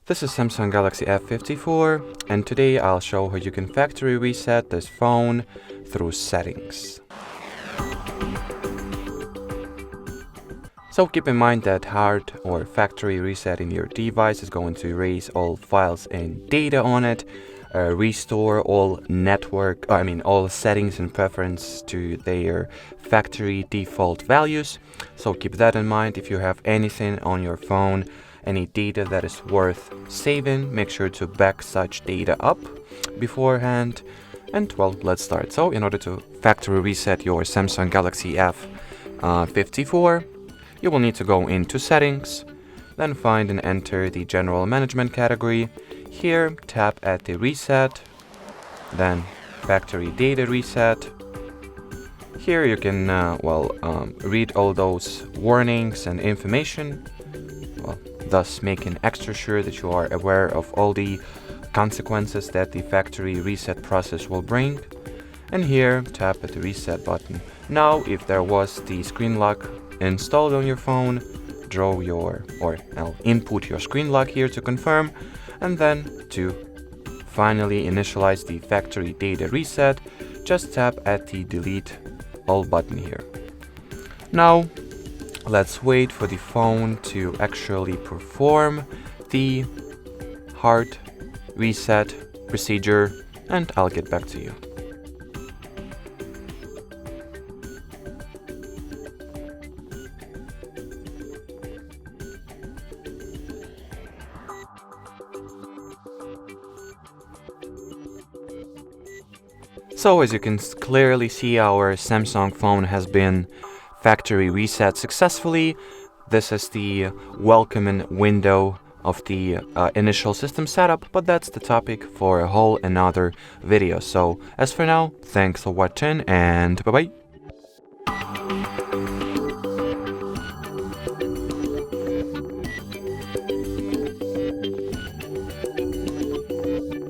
This is Samsung Galaxy F54, and today I'll show how you can factory reset this phone through settings. So keep in mind that hard or factory resetting your device is going to erase all files and data on it, restore all all settings and preference to their factory default values. So keep that in mind. If you have anything on your phone, any data that is worth saving, make sure to back such data up beforehand. And well, let's start. So in order to factory reset your Samsung Galaxy F54, you will need to go into settings, then find and enter the general management category. Here, tap at the reset, then factory data reset. Here you can read all those warnings and information, thus making extra sure that you are aware of all the consequences that the factory reset process will bring. And here, tap at the reset button. Now, if there was the screen lock installed on your phone, input your screen lock here to confirm, and then to finally initialize the factory data reset, just tap at the delete all button here. Now, let's wait for the phone to actually perform the hard reset procedure, and I'll get back to you. So as you can clearly see, our Samsung phone has been factory reset successfully. This is the welcoming window of the initial system setup, but that's the topic for a whole another video. So as for now, thanks for watching and bye bye.